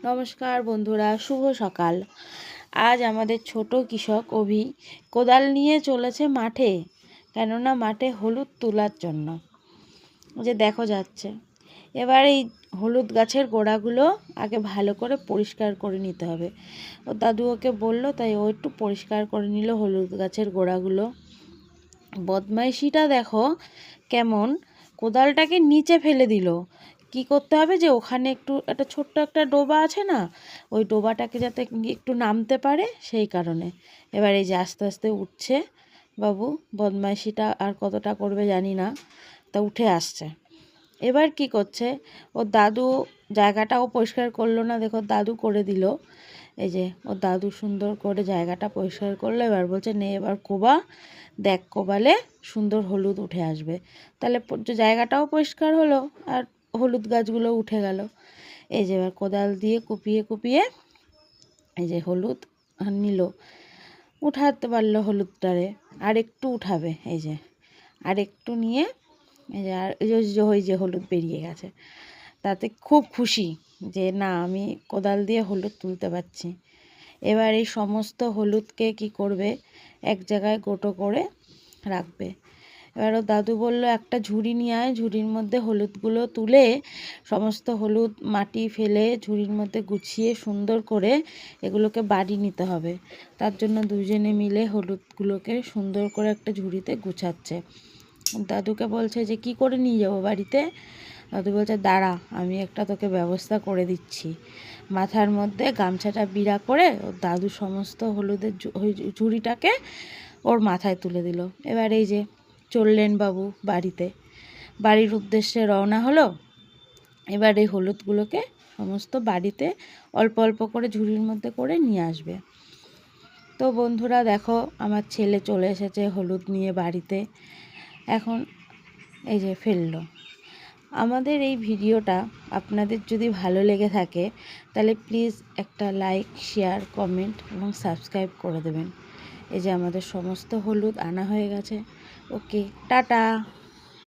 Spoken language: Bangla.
নমস্কার বন্ধুরা, শুভ সকাল। আজ আমাদের ছোট কৃষক অভি কোদাল নিয়ে চলেছে মাঠে, কেননা মাঠে হলুদ তোলার জন্য। যে দেখো যাচ্ছে, এবার এই হলুদ গাছের গোড়াগুলো আগে ভালো করে পরিষ্কার করে নিতে হবে। ও দাদু ওকে বললো, তাই ও একটু পরিষ্কার করে নিল হলুদ গাছের গোড়াগুলো। বদমাইশিটা দেখো কেমন, কোদালটাকে নিচে ফেলে দিল। কি করতে হবে, যে ওখানে একটা ছোট্ট একটা ডোবা আছে না, ওই ডোবাটাকে যাতে একটু নামতে পারে সেই কারণে। এবার এই যে আস্তে আস্তে উঠছে বাবু, বদমাইশিটা আর কতটা করবে জানি না, তা উঠে আসছে। এবার কি করছে, ওর দাদু জায়গাটাও পরিষ্কার করলো না, দেখো দাদু করে দিল। এই যে ওর দাদু সুন্দর করে জায়গাটা পরিষ্কার করলো। এবার বলছে নে এবার কোবা, দেখ কোবালে সুন্দর হলুদ উঠে আসবে। তাহলে জায়গাটাও পরিষ্কার হলো আর হলুদ গাছগুলো উঠে গেল। এই যে এবার কোদাল দিয়ে কুপিয়ে কুপিয়ে এই যে হলুদ নিল, উঠাতে পারলো হলুদটারে। আর একটু উঠাবে, এই যে আর একটু নিয়ে এই যে আর ওই যে হলুদ বেরিয়ে গেছে। তাতে খুব খুশি যে না, আমি কোদাল দিয়ে হলুদ তুলতে পারছি। এবার এই সমস্ত হলুদকে কি করবে, এক জায়গায় গোটো করে রাখবে। এবার ও দাদু বলল একটা ঝুড়ি নিয়ে আয়, ঝুড়ির মধ্যে হলুদগুলো তুলে সমস্ত হলুদ মাটি ফেলে ঝুড়ির মধ্যে গুছিয়ে সুন্দর করে এগুলোকে বাড়ি নিতে হবে। তার জন্য দুজনে মিলে হলুদগুলোকে সুন্দর করে একটা ঝুড়িতে গুছাচ্ছে। দাদুকে বলছে যে কি করে নিয়ে যাবো বাড়িতে। দাদু বলছে দাঁড়া, আমি একটা তোকে ব্যবস্থা করে দিচ্ছি। মাথার মধ্যে গামছাটা বিড়া করে ওর দাদু সমস্ত হলুদের ঝুড়িটাকে ওর মাথায় তুলে দিল। এবার এই যে চললেন বাবু বাড়ির উদ্দেশ্যে রওনা হলো। এবার এই হলুদগুলোকে সমস্ত বাড়িতে অল্প অল্প করে ঝুড়ির মধ্যে করে নিয়ে আসবে। তো বন্ধুরা দেখো, আমার ছেলে চলে এসেছে হলুদ নিয়ে বাড়িতে। এখন এই যে ফেললো। আমাদের এই ভিডিওটা আপনাদের যদি ভালো লেগে থাকে তাহলে প্লিজ একটা লাইক, শেয়ার, কমেন্ট এবং সাবস্ক্রাইব করে দেবেন। এই যে আমাদের সমস্ত হলুদ আনা হয়ে গেছে। ওকে, টাটা।